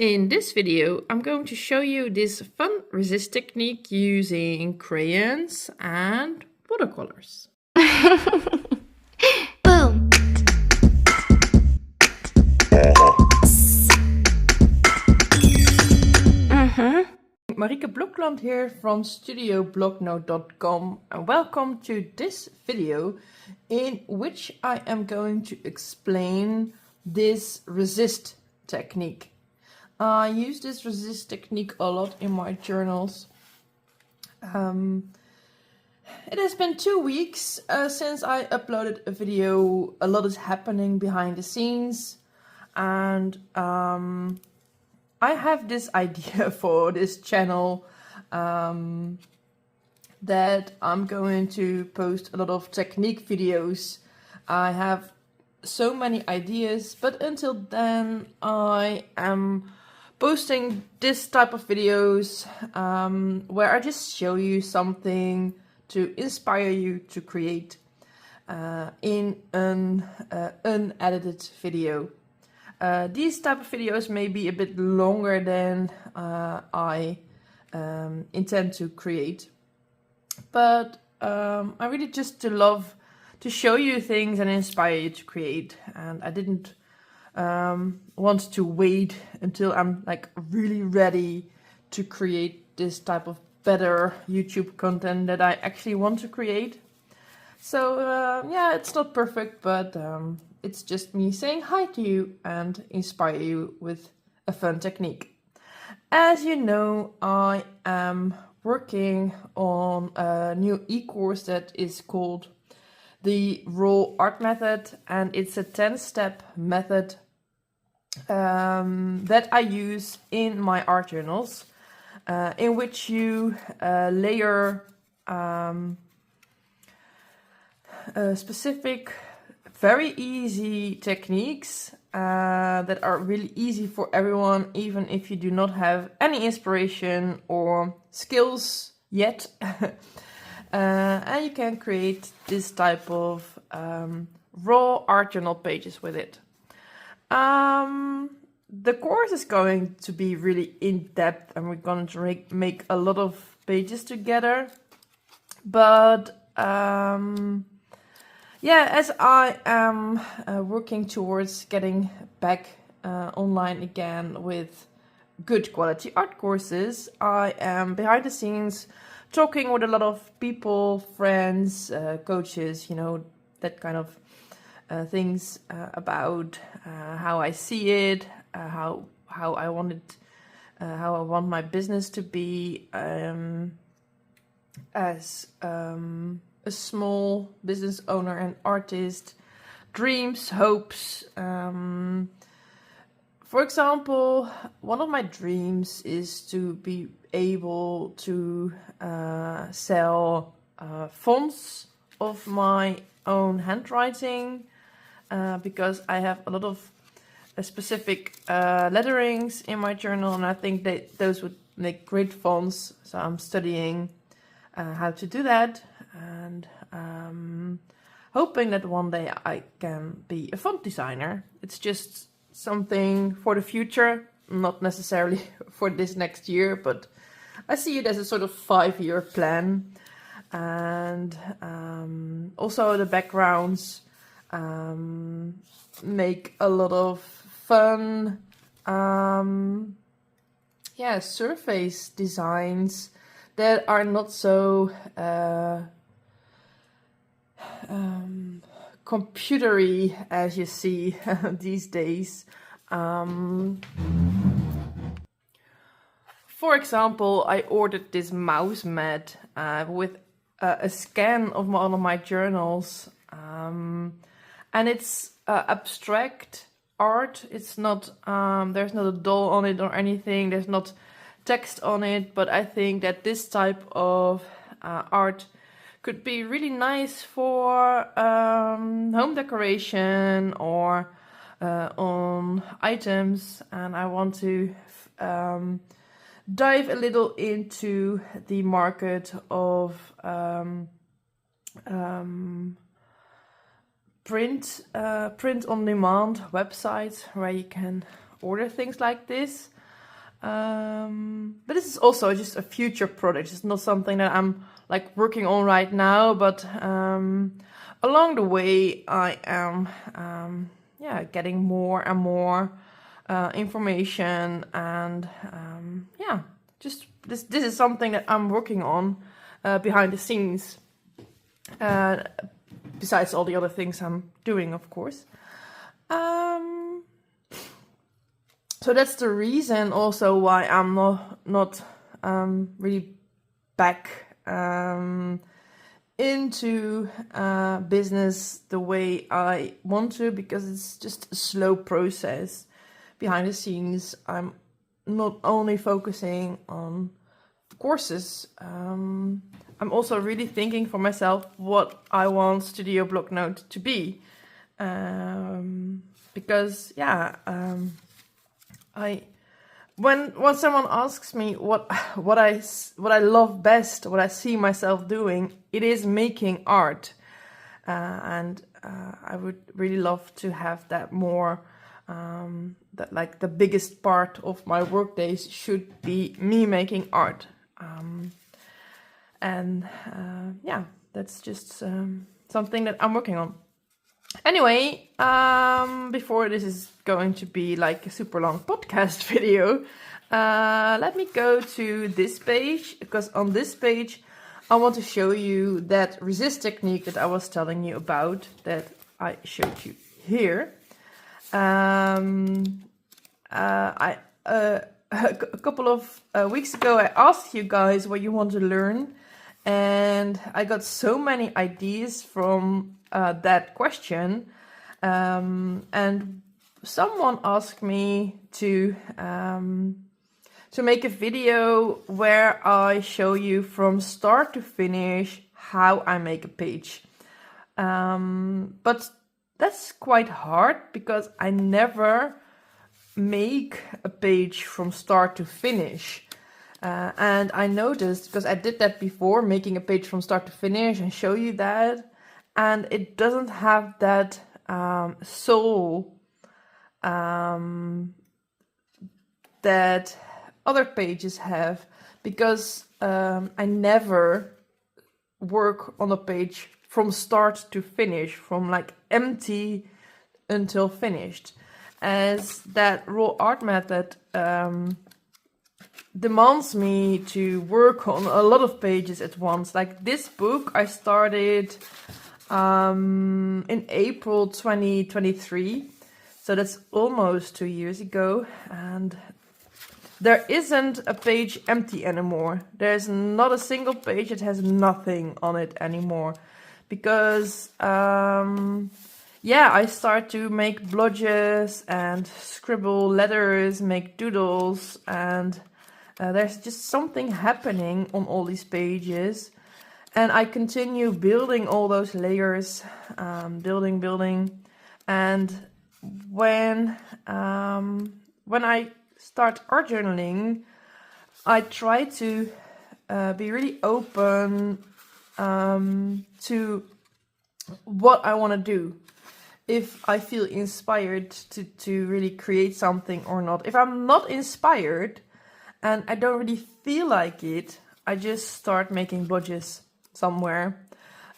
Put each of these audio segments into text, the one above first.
In this video, I'm going to show you this fun resist technique using crayons and watercolors. Boom! Marieke Blokland here from Studio Bloknote.com and welcome to this video in which I am going to explain this resist technique. I use this resist technique a lot in my journals. It has been 2 weeks since I uploaded a video. A lot is happening behind the scenes, and I have this idea for this channel that I'm going to post a lot of technique videos. I have so many ideas, but until then I am posting this type of videos where I just show you something to inspire you to create in an unedited video. These type of videos may be a bit longer than I intend to create, but I really just love to show you things and inspire you to create, and I didn't want to wait until I'm like really ready to create this type of better YouTube content that I actually want to create. So yeah, it's not perfect, but it's just me saying hi to you and inspire you with a fun technique. As you know, I am working on a new e-course that is called the Raw Art Method, and it's a 10-step method that I use in my art journals, in which you layer specific, very easy techniques that are really easy for everyone, even if you do not have any inspiration or skills yet. And you can create this type of raw art journal pages with it. The course is going to be really in-depth and we're going to make a lot of pages together. But yeah, as I am working towards getting back online again with good quality art courses, I am behind the scenes talking with a lot of people, friends, coaches, you know, that kind of things about how I see it, how I want it, how I want my business to be as a small business owner and artist, dreams, hopes. For example, one of my dreams is to be able to sell fonts of my own handwriting, because I have a lot of specific letterings in my journal, and I think that those would make great fonts. So I'm studying how to do that, and hoping that one day I can be a font designer. It's just something for the future, not necessarily for this next year, but I see it as a sort of 5-year plan. And also the backgrounds make a lot of fun surface designs that are not so computery as you see these days. For example, I ordered this mouse mat with a scan of one of my journals, and it's abstract art. It's not there's not a doll on it or anything, there's not text on it, but I think that this type of art could be really nice for home decoration or on items, and I want to dive a little into the market of print on demand websites where you can order things like this. But this is also just a future project. It's not something that I'm like working on right now, but along the way I am getting more and more information, and just this is something that I'm working on behind the scenes, besides all the other things I'm doing, of course. So that's the reason also why I'm not really back into business the way I want to, because it's just a slow process behind the scenes. I'm not only focusing on courses, I'm also really thinking for myself what I want Studio Bloknote to be, because when someone asks me what I love best, what I see myself doing, it is making art, and I would really love to have that more. That like the biggest part of my work days should be me making art, that's just something that I'm working on. Anyway, before this is going to be like a super long podcast video, let me go to this page, because on this page I want to show you that resist technique that I was telling you about, that I showed you here. A couple of weeks ago I asked you guys what you want to learn, and I got so many ideas from that question, and someone asked me to make a video where I show you from start to finish how I make a page, but that's quite hard because I never make a page from start to finish. And I noticed, because I did that before, making a page from start to finish and show you that, and it doesn't have that soul that other pages have, because I never work on a page from start to finish, from like empty until finished, as that raw art method demands me to work on a lot of pages at once. Like this book I started in April 2023, so that's almost 2 years ago, and there isn't a page empty anymore. There's not a single page that has nothing on it anymore, because I start to make blotches and scribble letters, make doodles, and there's just something happening on all these pages, and I continue building all those layers, building, and when I start art journaling, I try to be really open to what I want to do. If I feel inspired to really create something or not. If I'm not inspired and I don't really feel like it, I just start making blotches somewhere.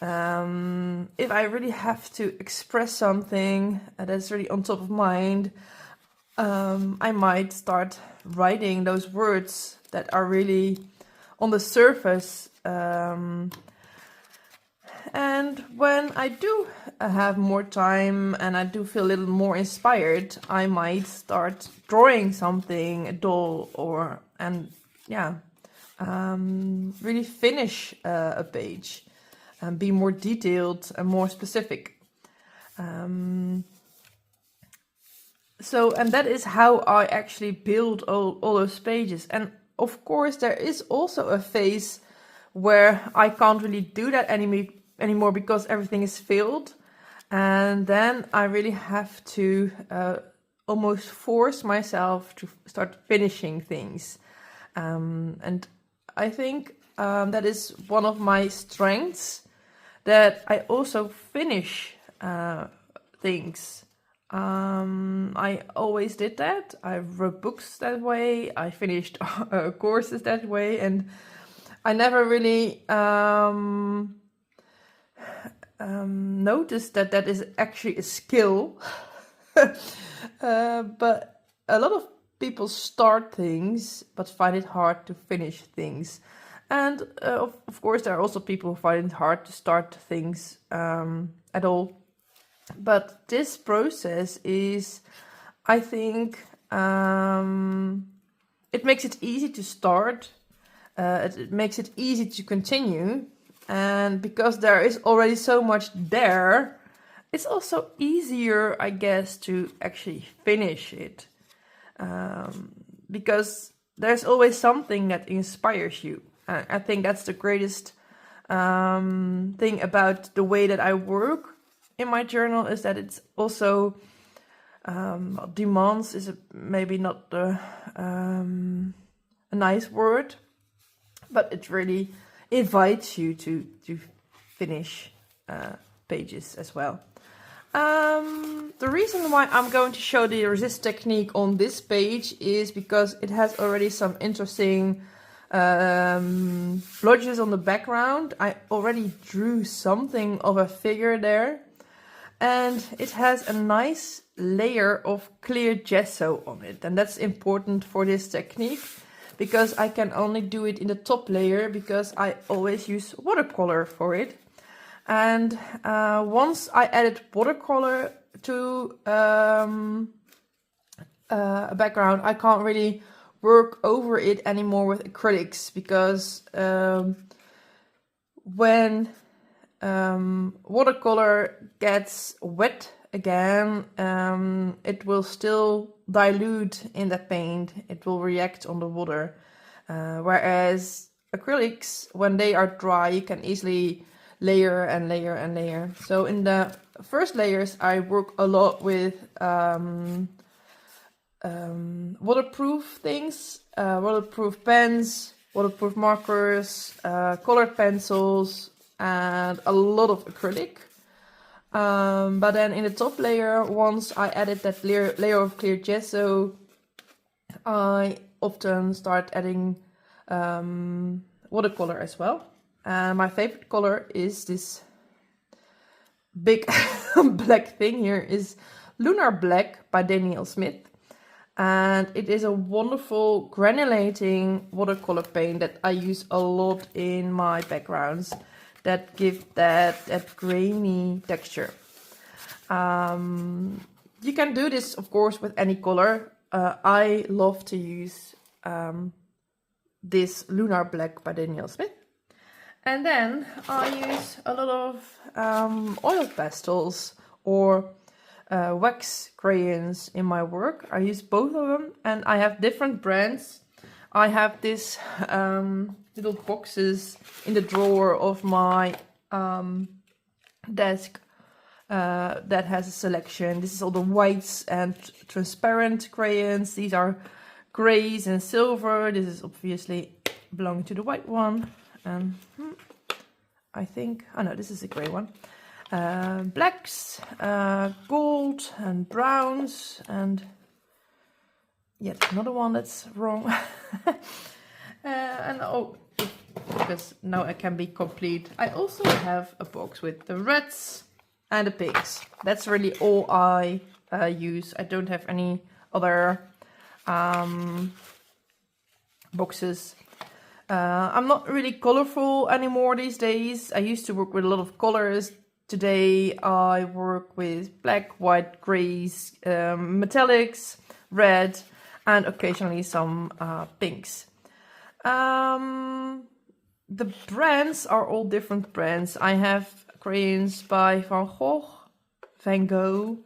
If I really have to express something that's really on top of mind, I might start writing those words that are really on the surface. And when I do have more time and I do feel a little more inspired, I might start drawing something, a doll, really finish a page and be more detailed and more specific. And that is how I actually build all those pages. And of course, there is also a phase where I can't really do that anymore because everything is filled, and then I really have to almost force myself to start finishing things, and I think that is one of my strengths, that I also finish things. I always did that. I wrote books that way. I finished courses that way, and I never really noticed that that is actually a skill. But a lot of people start things but find it hard to finish things. And of course, there are also people who find it hard to start things at all. But this process is, I think, it makes it easy to start. It makes it easy to continue. And because there is already so much there, it's also easier, I guess, to actually finish it. Because there's always something that inspires you. I think that's the greatest thing about the way that I work in my journal, is that it's also demands is maybe not a nice word, but it really invites you to finish pages as well. The reason why I'm going to show the resist technique on this page is because it has already some interesting blotches on the background. I already drew something of a figure there, and it has a nice layer of clear gesso on it, and that's important for this technique because I can only do it in the top layer because I always use watercolor for it. And once I added watercolor to a background, I can't really work over it anymore with acrylics, because when watercolor gets wet again, it will still dilute in the paint. It will react on the water. Whereas acrylics, when they are dry, you can easily layer and layer and layer. So in the first layers, I work a lot with waterproof things, waterproof pens, waterproof markers, colored pencils, and a lot of acrylic. But then in the top layer, once I added that layer of clear gesso, I often start adding watercolor as well. And my favorite color is this big black thing here, is Lunar Black by Daniel Smith. And it is a wonderful granulating watercolor paint that I use a lot in my backgrounds that give that grainy texture. You can do this, of course, with any color. I love to use this Lunar Black by Daniel Smith. And then I use a lot of oil pastels or wax crayons in my work. I use both of them, and I have different brands. I have this little boxes in the drawer of my desk that has a selection. This is all the whites and transparent crayons. These are grays and silver. This is obviously belonging to the white one. I think, oh no, this is a grey one. Blacks, gold and browns, and yet another one that's wrong. And oh, because now I can be complete, I also have a box with the reds and the pinks. That's really all I use. I don't have any other boxes. I'm not really colorful anymore these days. I used to work with a lot of colors. Today I work with black, white, grays, metallics, red, and occasionally some pinks. The brands are all different brands. I have crayons by Van Gogh.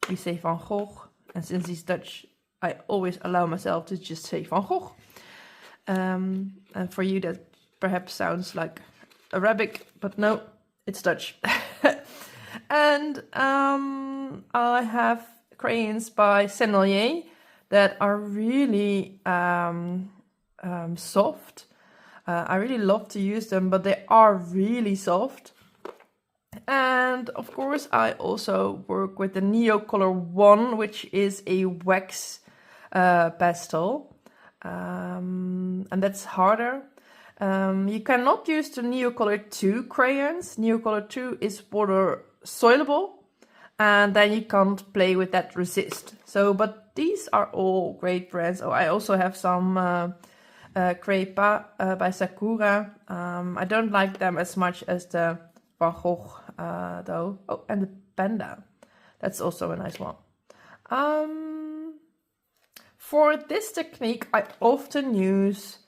We say Van Gogh, and since he's Dutch, I always allow myself to just say Van Gogh. And for you that perhaps sounds like Arabic, but no, it's Dutch. And I have crayons by Sennelier that are really soft. I really love to use them, but they are really soft. And of course I also work with the Neocolor 1, which is a wax pastel, and that's harder. You cannot use the Neocolor 2 crayons. Neocolor 2 is water soluble, and then you can't play with that resist. So, but these are all great brands. Oh, I also have some Crepa by Sakura. I don't like them as much as the Van Gogh though. Oh, and the Panda. That's also a nice one. For this technique, I often use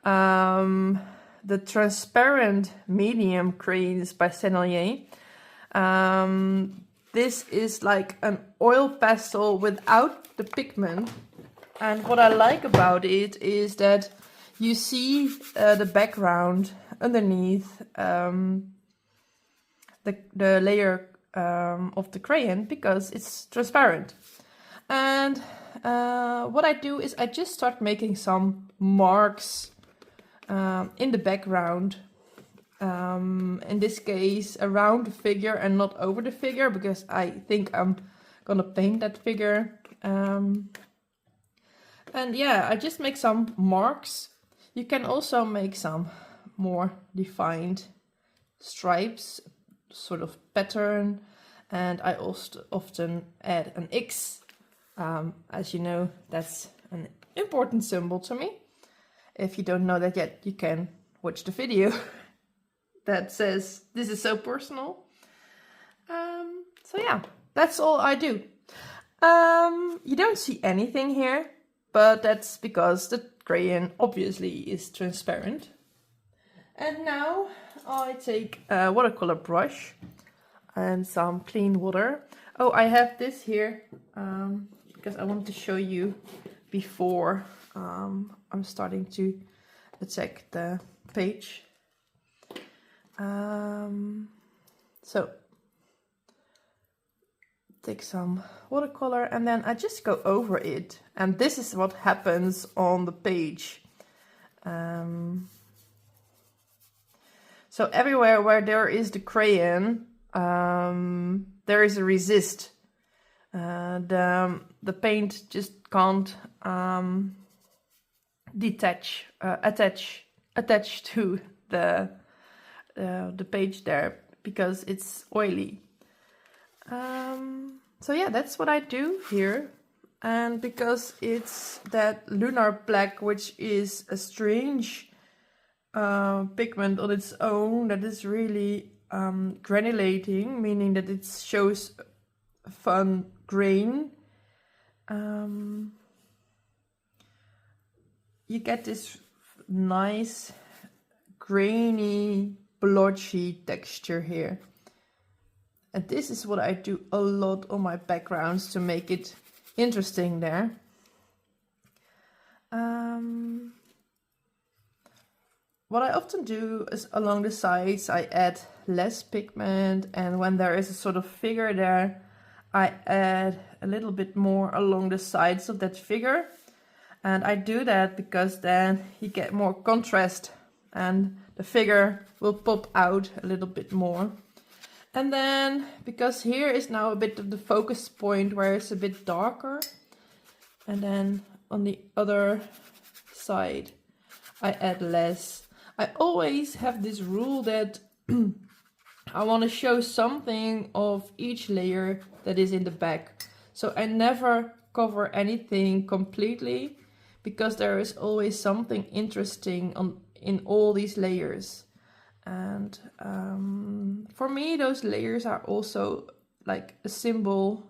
the transparent medium crayons by Sennelier. This is like an oil pastel without the pigment. And what I like about it is that you see the background underneath the layer of the crayon because it's transparent. And what I do is I just start making some marks in the background. In this case, around the figure and not over the figure, because I think I'm gonna paint that figure. And yeah, I just make some marks. You can also make some more defined stripes, sort of pattern, and I also often add an X. As you know, that's an important symbol to me. If you don't know that yet, you can watch the video that says this is so personal. So yeah, that's all I do. You don't see anything here, but that's because the crayon obviously is transparent. And now I take a watercolor brush and some clean water. Oh, I have this here because I want to show you before I'm starting to attack the page. So take some watercolor and then I just go over it, and this is what happens on the page. So everywhere where there is the crayon, there is a resist. The paint just can't attach to the page there because it's oily. So yeah, that's what I do here. And because it's that Lunar Black, which is a strange pigment on its own that is really granulating, meaning that it shows fun grain, you get this nice grainy blotchy texture here. And this is what I do a lot on my backgrounds to make it interesting there. What I often do is along the sides I add less pigment, and when there is a sort of figure there, I add a little bit more along the sides of that figure. And I do that because then you get more contrast and the figure will pop out a little bit more. And then, because here is now a bit of the focus point where it's a bit darker, and then on the other side I add less. I always have this rule that I want to show something of each layer that is in the back. So I never cover anything completely, because there is always something interesting in all these layers. And for me, those layers are also like a symbol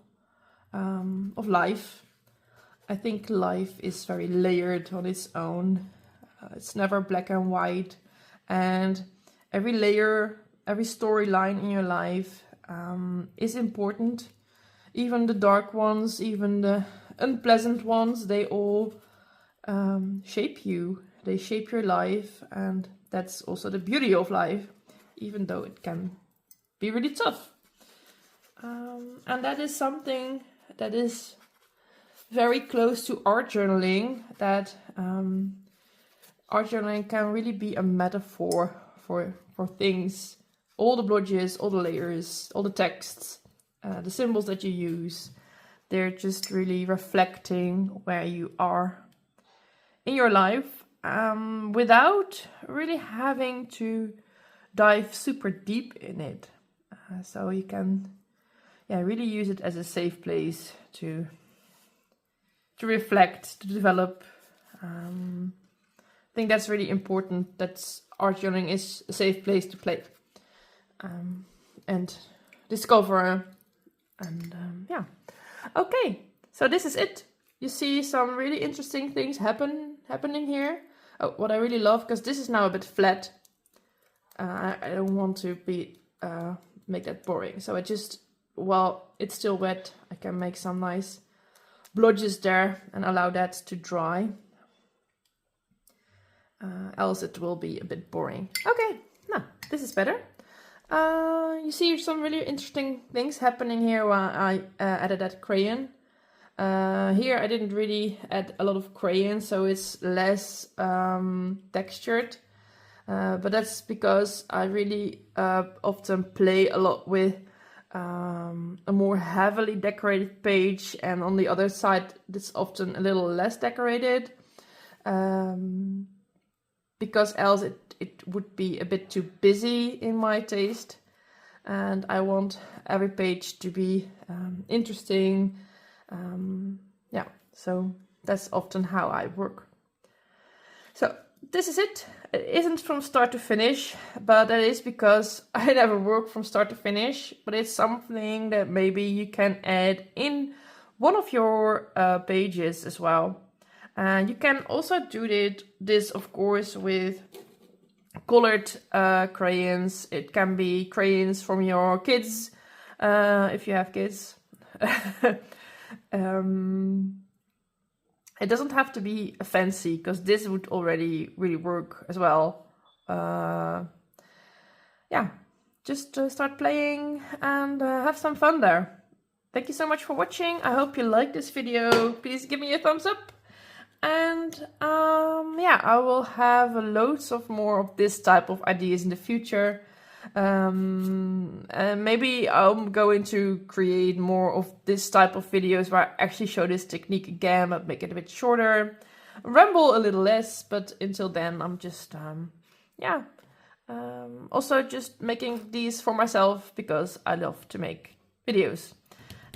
of life. I think life is very layered on its own. It's never black and white. And every layer, every storyline in your life is important. Even the dark ones, even the unpleasant ones, they all shape you. They shape your life, and that's also the beauty of life, even though it can be really tough. And that is something that is very close to art journaling, that art journaling can really be a metaphor for things all the blotches, all the layers, all the texts, the symbols that you use, they're just really reflecting where you are in your life, without really having to dive super deep in it. So you can really use it as a safe place to reflect, to develop. I think that's really important. That's art journaling is a safe place to play and discover. And okay, so this is it. You see some really interesting things happening here. Oh, what I really love, because this is now a bit flat. I don't want to be make that boring. So I just, while it's still wet, I can make some nice blotches there and allow that to dry. Else it will be a bit boring. Okay, now this is better. You see some really interesting things happening here while I added that crayon. Here I didn't really add a lot of crayon, so it's less textured. But that's because I really often play a lot with a more heavily decorated page, and on the other side it's often a little less decorated, because else it would be a bit too busy in my taste, and I want every page to be interesting. So that's often how I work. So this is it. It isn't from start to finish, but that is because I never work from start to finish, but it's something that maybe you can add in one of your pages as well. And you can also do this of course with colored crayons. It can be crayons from your kids, if you have kids. It doesn't have to be fancy, because this would already really work as well. Just start playing and have some fun there. Thank you so much for watching. I hope you liked this video. Please give me a thumbs up. And I will have loads of more of this type of ideas in the future. And maybe I'm going to create more of this type of videos where I actually show this technique again, but make it a bit shorter, ramble a little less. But until then, I'm just also just making these for myself because I love to make videos.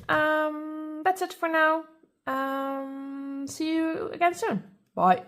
That's it for now. See you again soon. Bye.